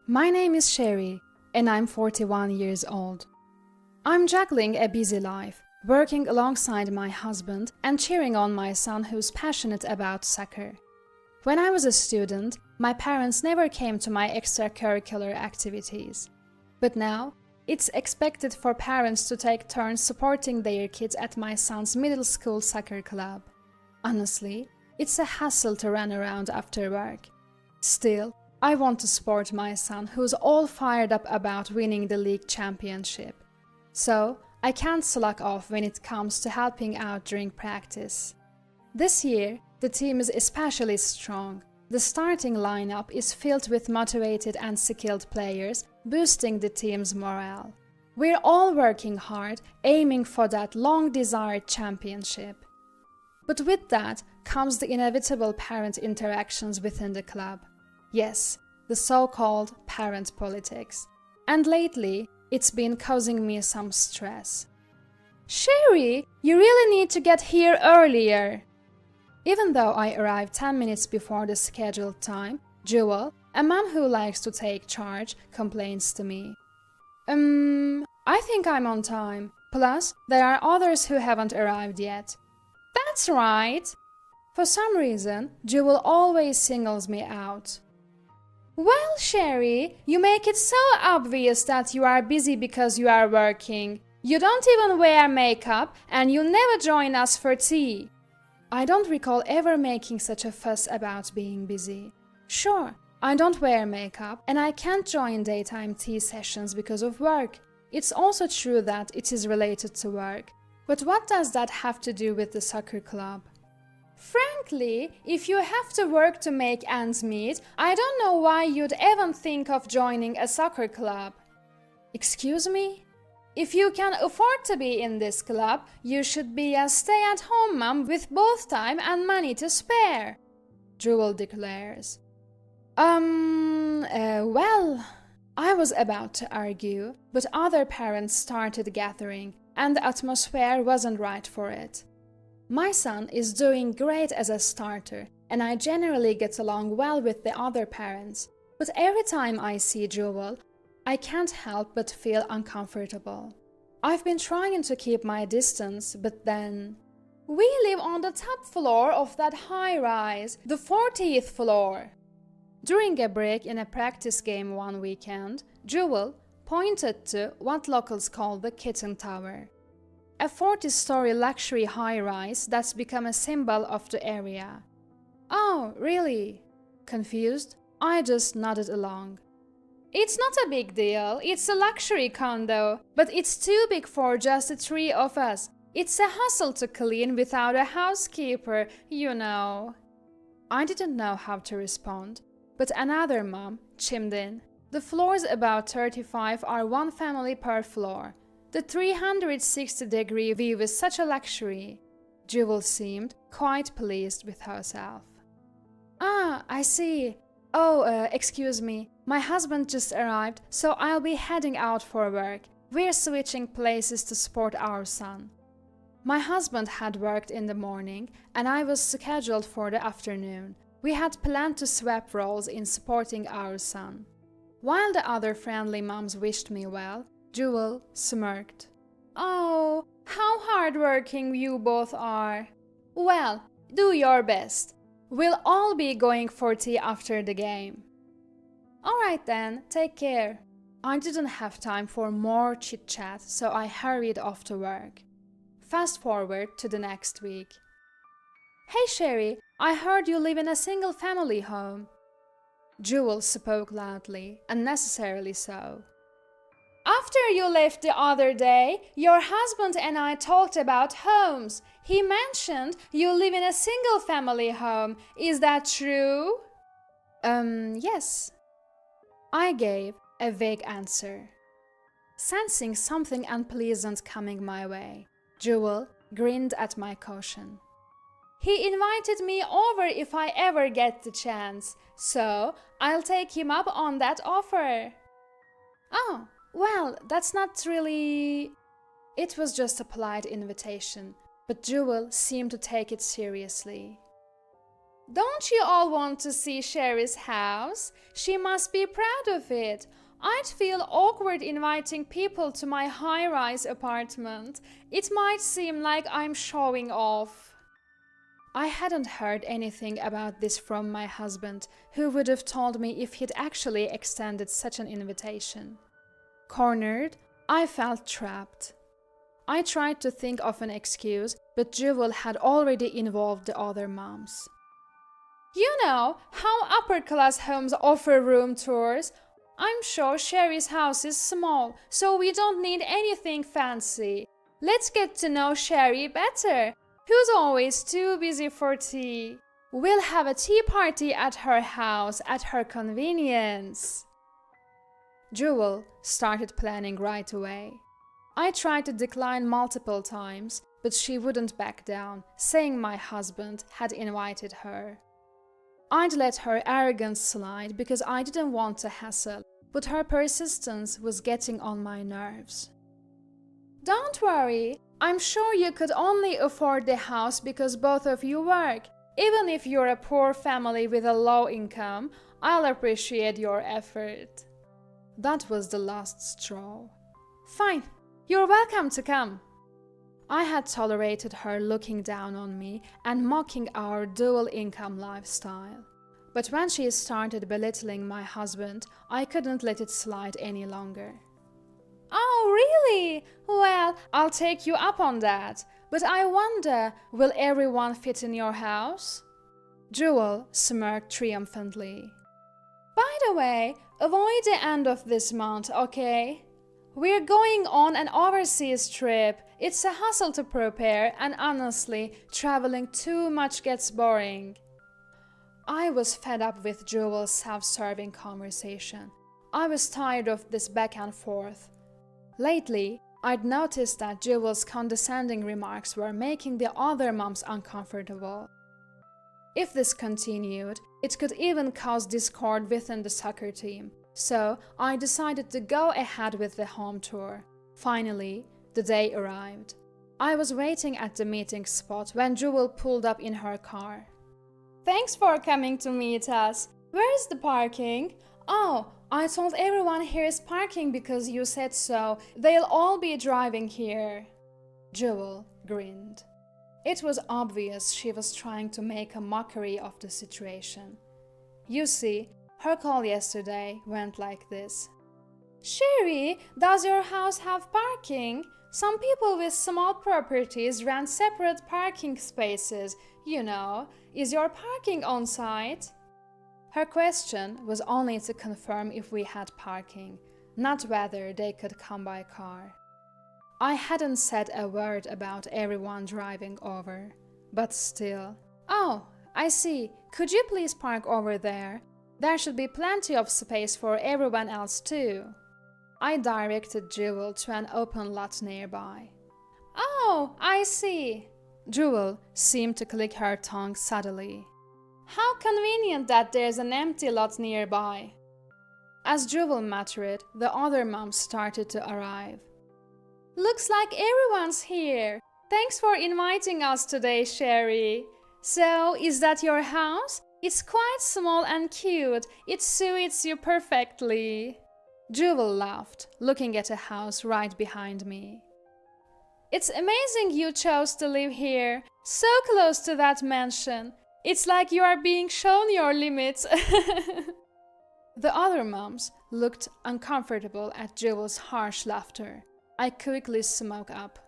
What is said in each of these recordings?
My name is Sherry, and I'm 41 years old. I'm juggling a busy life, working alongside my husband and cheering on my son who's passionate about soccer. When I was a student, my parents never came to my extracurricular activities. But now, it's expected for parents to take turns supporting their kids at my son's middle school soccer club. Honestly, it's a hassle to run around after work. Still, I want to support my son who's all fired up about winning the league championship. So, I can't slack off when it comes to helping out during practice. This year, the team is especially strong. The starting lineup is filled with motivated and skilled players, boosting the team's morale. We're all working hard, aiming for that long-desired championship. But with that comes the inevitable parent interactions within the club. Yes, the so-called parent politics. And lately, it's been causing me some stress. Sherry, you really need to get here earlier. Even though I arrived 10 minutes before the scheduled time, Jewel, a mom who likes to take charge, complains to me. I think I'm on time. Plus, there are others who haven't arrived yet. That's right. For some reason, Jewel always singles me out. Well, Sherry, you make it so obvious that you are busy because you are working. You don't even wear makeup and you'll never join us for tea. I don't recall ever making such a fuss about being busy. Sure, I don't wear makeup and I can't join daytime tea sessions because of work. It's also true that it is related to work. But what does that have to do with the soccer club? Frankly, if you have to work to make ends meet, I don't know why you'd even think of joining a soccer club. Excuse me? If you can afford to be in this club, you should be a stay-at-home mom with both time and money to spare, Jewel declares. Well, I was about to argue, but other parents started gathering, and the atmosphere wasn't right for it. My son is doing great as a starter, and I generally get along well with the other parents, but every time I see Jewel, I can't help but feel uncomfortable. I've been trying to keep my distance, but then... We live on the top floor of that high-rise, the 40th floor. During a break in a practice game one weekend, Jewel pointed to what locals call the Kitten Tower, a 40-story luxury high-rise that's become a symbol of the area. Oh, really? Confused, I just nodded along. It's not a big deal, it's a luxury condo, but it's too big for just the three of us. It's a hassle to clean without a housekeeper, you know. I didn't know how to respond, but another mom chimed in. The floors above 35 are one family per floor. The 360-degree view is such a luxury. Jewel seemed quite pleased with herself. Ah, I see. Oh, excuse me. My husband just arrived, so I'll be heading out for work. We're switching places to support our son. My husband had worked in the morning, and I was scheduled for the afternoon. We had planned to swap roles in supporting our son. While the other friendly moms wished me well, Jewel smirked. Oh, how hardworking you both are. Well, do your best. We'll all be going for tea after the game. Alright then, take care. I didn't have time for more chit-chat, so I hurried off to work. Fast forward to the next week. Hey Sherry, I heard you live in a single-family home. Jewel spoke loudly, unnecessarily so. After you left the other day, your husband and I talked about homes. He mentioned you live in a single-family home. Is that true? Yes. I gave a vague answer. Sensing something unpleasant coming my way, Jewel grinned at my caution. He invited me over if I ever get the chance, so I'll take him up on that offer. Oh, well, that's not really... It was just a polite invitation, but Jewel seemed to take it seriously. Don't you all want to see Sherry's house? She must be proud of it. I'd feel awkward inviting people to my high-rise apartment. It might seem like I'm showing off. I hadn't heard anything about this from my husband, who would have told me if he'd actually extended such an invitation. Cornered, I felt trapped. I tried to think of an excuse, but Jewel had already involved the other moms. You know how upper-class homes offer room tours? I'm sure Sherry's house is small, so we don't need anything fancy. Let's get to know Sherry better, who's always too busy for tea. We'll have a tea party at her house at her convenience. Jewel started planning right away. I tried to decline multiple times, but she wouldn't back down, saying my husband had invited her. I'd let her arrogance slide because I didn't want to hassle, but her persistence was getting on my nerves. Don't worry, I'm sure you could only afford the house because both of you work. Even if you're a poor family with a low income, I'll appreciate your effort. That was the last straw. Fine, you're welcome to come. I had tolerated her looking down on me and mocking our dual income lifestyle. But when she started belittling my husband, I couldn't let it slide any longer. Oh, really? Well, I'll take you up on that. But I wonder, will everyone fit in your house? Jewel smirked triumphantly. By the way, avoid the end of this month, okay? We're going on an overseas trip. It's a hassle to prepare, and honestly, traveling too much gets boring. I was fed up with Jewel's self-serving conversation. I was tired of this back and forth. Lately, I'd noticed that Jewel's condescending remarks were making the other moms uncomfortable. If this continued, it could even cause discord within the soccer team. So I decided to go ahead with the home tour. Finally, the day arrived. I was waiting at the meeting spot when Jewel pulled up in her car. Thanks for coming to meet us. Where is the parking? Oh, I told everyone here is parking because you said so. They'll all be driving here. Jewel grinned. It was obvious she was trying to make a mockery of the situation. You see, her call yesterday went like this. Sherry, does your house have parking? Some people with small properties rent separate parking spaces. You know, is your parking on site? Her question was only to confirm if we had parking, not whether they could come by car. I hadn't said a word about everyone driving over, but still. Oh, I see. Could you please park over there? There should be plenty of space for everyone else too. I directed Jewel to an open lot nearby. Oh, I see. Jewel seemed to click her tongue subtly. How convenient that there's an empty lot nearby. As Jewel muttered, the other moms started to arrive. Looks like everyone's here. Thanks for inviting us today, Sherry. So, is that your house? It's quite small and cute. It suits you perfectly. Jewel laughed, looking at a house right behind me. It's amazing you chose to live here, so close to that mansion. It's like you are being shown your limits. The other moms looked uncomfortable at Jewel's harsh laughter. I quickly spoke up.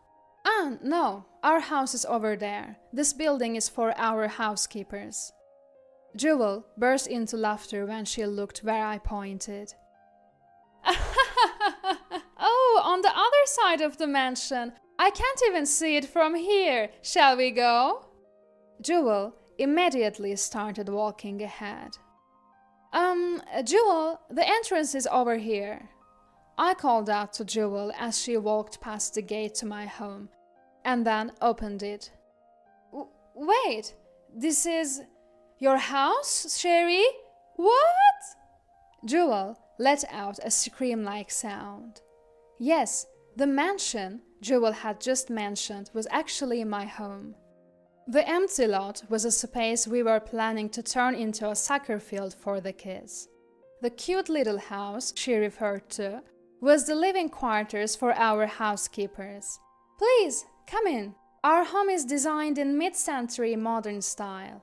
Ah, no, our house is over there. This building is for our housekeepers. Jewel burst into laughter when she looked where I pointed. Oh, on the other side of the mansion. I can't even see it from here. Shall we go? Jewel immediately started walking ahead. Jewel, the entrance is over here. I called out to Jewel as she walked past the gate to my home, and then opened it. Wait, this is your house, Sherry? What? Jewel let out a scream-like sound. Yes, the mansion Jewel had just mentioned was actually my home. The empty lot was a space we were planning to turn into a soccer field for the kids. The cute little house she referred to was the living quarters for our housekeepers. "Please, come in. Our home is designed in mid-century modern style."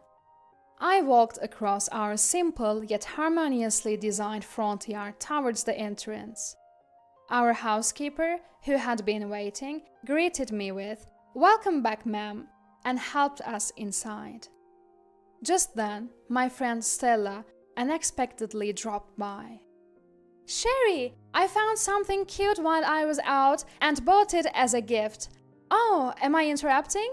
I walked across our simple yet harmoniously designed front yard towards the entrance. Our housekeeper, who had been waiting, greeted me with, "Welcome back, ma'am," and helped us inside. Just then, my friend Stella unexpectedly dropped by. "Sherry, I found something cute while I was out and bought it as a gift. Oh, am I interrupting?"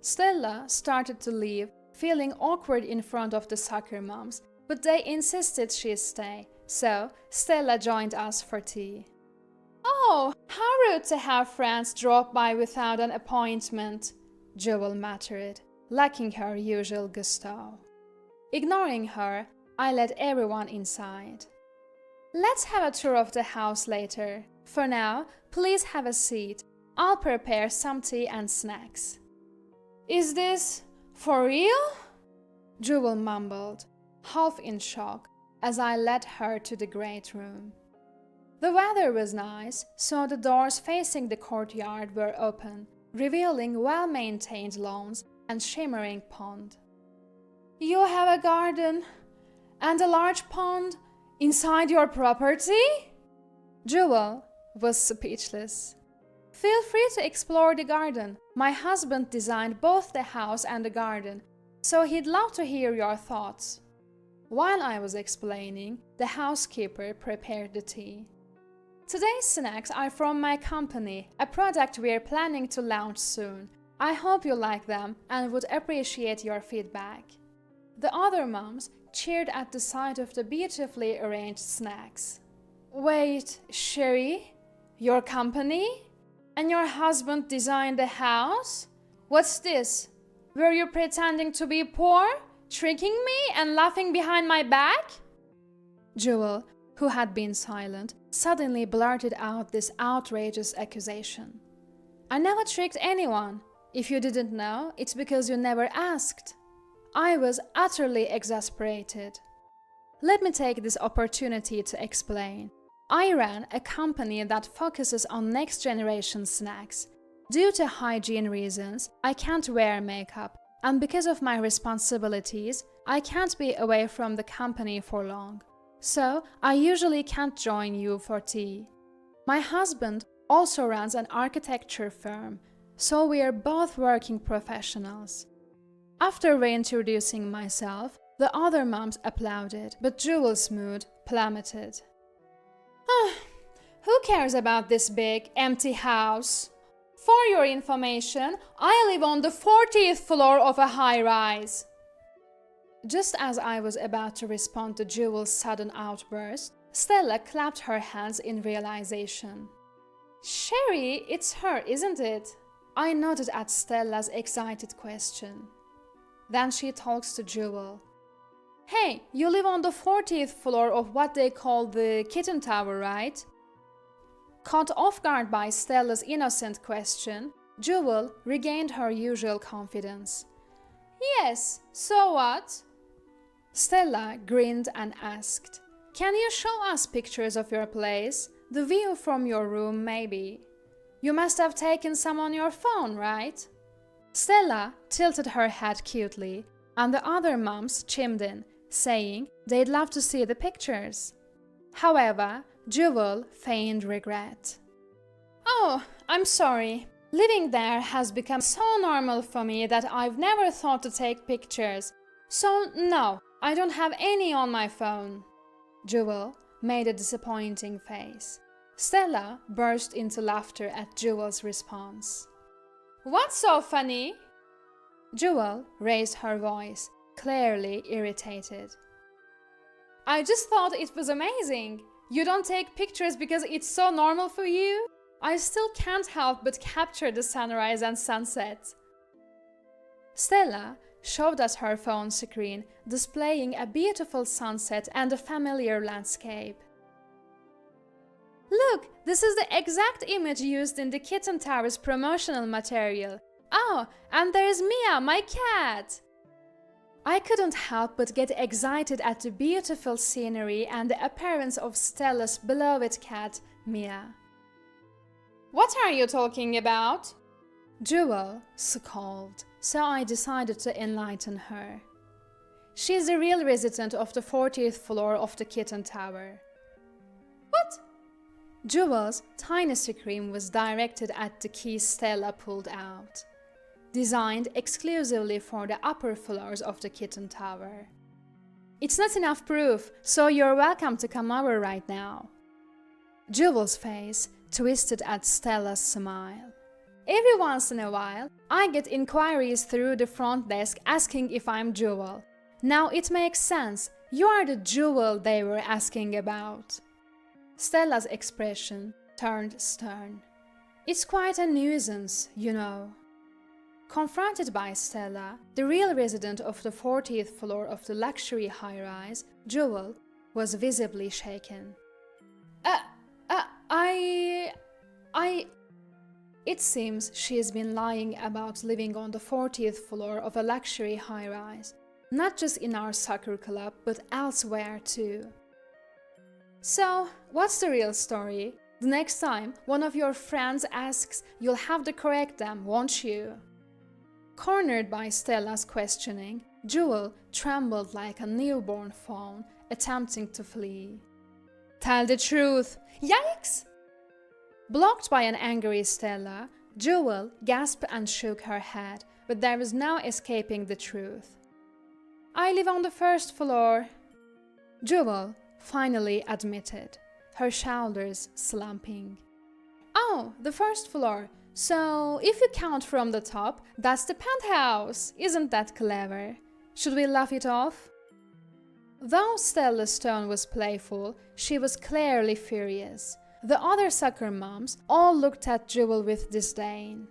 Stella started to leave, feeling awkward in front of the soccer moms, but they insisted she stay, so Stella joined us for tea. "Oh, how rude to have friends drop by without an appointment," Jewel muttered, lacking her usual gusto. Ignoring her, I led everyone inside. "Let's have a tour of the house later. For now, please have a seat. I'll prepare some tea and snacks." "Is this for real?" Jewel mumbled, half in shock, as I led her to the great room. The weather was nice, so the doors facing the courtyard were open, revealing well-maintained lawns and shimmering pond. "You have a garden and a large pond inside your property?" Jewel was speechless. "Feel free to explore the garden. My husband designed both the house and the garden, so he'd love to hear your thoughts." While I was explaining, the housekeeper prepared the tea. "Today's snacks are from my company, a product we're planning to launch soon. I hope you like them and would appreciate your feedback." The other moms cheered at the sight of the beautifully arranged snacks. "Wait, Sherry? Your company? And your husband designed the house? What's this? Were you pretending to be poor, tricking me and laughing behind my back?" Jewel, who had been silent, suddenly blurted out this outrageous accusation. "I never tricked anyone. If you didn't know, it's because you never asked." I was utterly exasperated. Let me take this opportunity to explain. I ran a company that focuses on next-generation snacks. Due to hygiene reasons, I can't wear makeup, and because of my responsibilities, I can't be away from the company for long. So, I usually can't join you for tea. My husband also runs an architecture firm, so we are both working professionals. After reintroducing myself, the other moms applauded, but Jewel's mood plummeted. Who cares about this big, empty house? For your information, I live on the 40th floor of a high-rise." Just as I was about to respond to Jewel's sudden outburst, Stella clapped her hands in realization. "Sherry, it's her, isn't it?" I nodded at Stella's excited question. Then she talks to Jewel. "Hey, you live on the 40th floor of what they call the Kitten Tower, right?" Caught off guard by Stella's innocent question, Jewel regained her usual confidence. "Yes, so what?" Stella grinned and asked, "Can you show us pictures of your place? The view from your room, maybe. You must have taken some on your phone, right?" Stella tilted her head cutely, and the other moms chimed in, saying they'd love to see the pictures. However, Jewel feigned regret. "Oh, I'm sorry. Living there has become so normal for me that I've never thought to take pictures. So no, I don't have any on my phone." Jewel made a disappointing face. Stella burst into laughter at Jewel's response. "What's so funny?" Jewel raised her voice, clearly irritated. "I just thought it was amazing. You don't take pictures because it's so normal for you? I still can't help but capture the sunrise and sunset." Stella showed us her phone screen, displaying a beautiful sunset and a familiar landscape. "Look, this is the exact image used in the Kitten Tower's promotional material. Oh, and there's Mia, my cat! I couldn't help but get excited at the beautiful scenery and the appearance of Stella's beloved cat, Mia. What are you talking about? Jewel scolded, so I decided to enlighten her. She's the real resident of the 40th floor of the Kitten Tower. What? Jewel's tiny scream was directed at the key Stella pulled out, designed exclusively for the upper floors of the Kitten Tower. It's not enough proof, so you're welcome to come over right now. Jewel's face twisted at Stella's smile. Every once in a while, I get inquiries through the front desk asking if I'm Jewel. Now it makes sense. You are the Jewel they were asking about. Stella's expression turned stern. It's quite a nuisance, you know. Confronted by Stella, the real resident of the 40th floor of the luxury high-rise, Jewel was visibly shaken. It seems she's been lying about living on the 40th floor of a luxury high-rise, not just in our soccer club, but elsewhere too. So, what's the real story? The next time one of your friends asks, you'll have to correct them, won't you? Cornered by Stella's questioning, Jewel trembled like a newborn fawn, attempting to flee. Tell the truth! Yikes! Blocked by an angry Stella, Jewel gasped and shook her head, but there was no escaping the truth. I live on the 1st floor, Jewel finally admitted, her shoulders slumping. Oh, the 1st floor. So, if you count from the top, that's the penthouse. Isn't that clever? Should we laugh it off? Though Stella's tone was playful, she was clearly furious. The other soccer moms all looked at Jewel with disdain.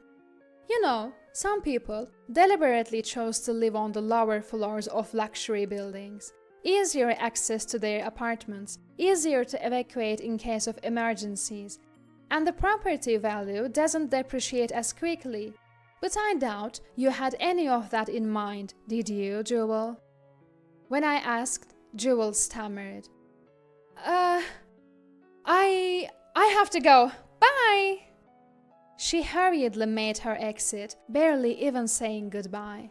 You know, some people deliberately chose to live on the lower floors of luxury buildings. Easier access to their apartments, easier to evacuate in case of emergencies, and the property value doesn't depreciate as quickly. But I doubt you had any of that in mind, did you, Jewel? When I asked, Jewel stammered. I have to go. Bye! She hurriedly made her exit, barely even saying goodbye.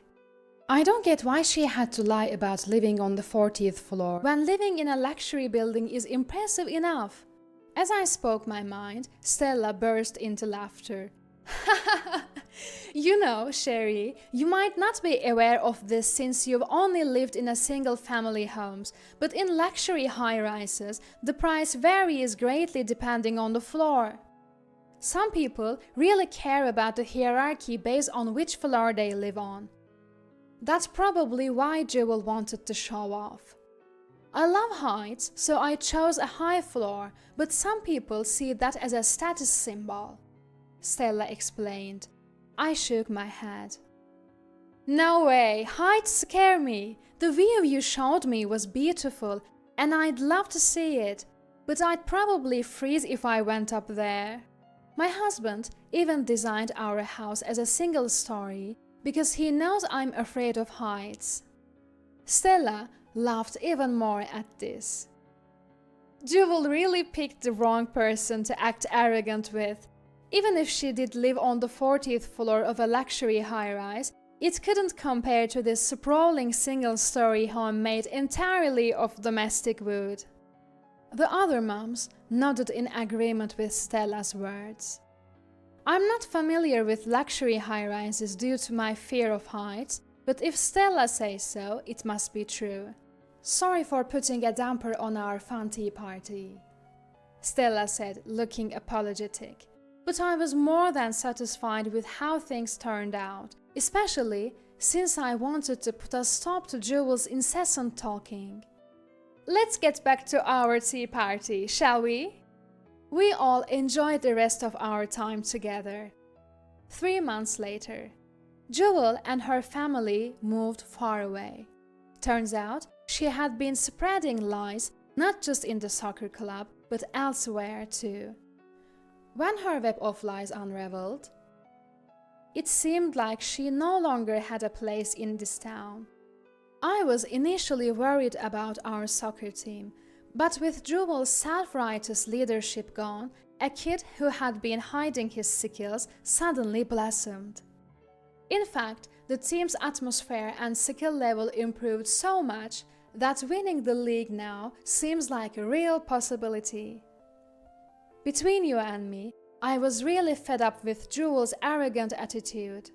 I don't get why she had to lie about living on the 40th floor when living in a luxury building is impressive enough. As I spoke my mind, Stella burst into laughter. You know, Sherry, you might not be aware of this since you've only lived in a single-family homes, but in luxury high-rises, the price varies greatly depending on the floor. Some people really care about the hierarchy based on which floor they live on. That's probably why Jewel wanted to show off. I love heights, so I chose a high floor, but some people see that as a status symbol, Stella explained. I shook my head. No way, heights scare me. The view you showed me was beautiful, and I'd love to see it, but I'd probably freeze if I went up there. My husband even designed our house as a single story because he knows I'm afraid of heights. Stella laughed even more at this. Jewel really picked the wrong person to act arrogant with. Even if she did live on the 40th floor of a luxury high-rise, it couldn't compare to this sprawling single-story home made entirely of domestic wood. The other moms nodded in agreement with Stella's words. I'm not familiar with luxury high-rises due to my fear of heights, but if Stella says so, it must be true. Sorry for putting a damper on our fun tea party, Stella said, looking apologetic. But I was more than satisfied with how things turned out, especially since I wanted to put a stop to Jewel's incessant talking. Let's get back to our tea party, shall we? We all enjoyed the rest of our time together. 3 months later, Jewel and her family moved far away. Turns out, she had been spreading lies not just in the soccer club, but elsewhere too. When her web of lies unraveled, It seemed like she no longer had a place in this town. I was initially worried about our soccer team, but with Jewel's self-righteous leadership gone, a kid who had been hiding his skills suddenly blossomed. In fact, the team's atmosphere and skill level improved so much that winning the league now seems like a real possibility. Between you and me, I was really fed up with Jewel's arrogant attitude.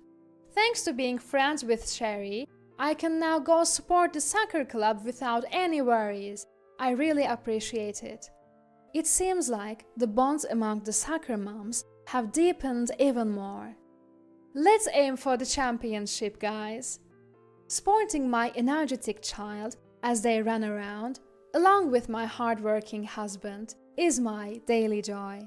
Thanks to being friends with Sherry, I can now go support the soccer club without any worries. I really appreciate it. It seems like the bonds among the soccer moms have deepened even more. Let's aim for the championship, guys. Sporting my energetic child as they run around, along with my hardworking husband, is my daily joy.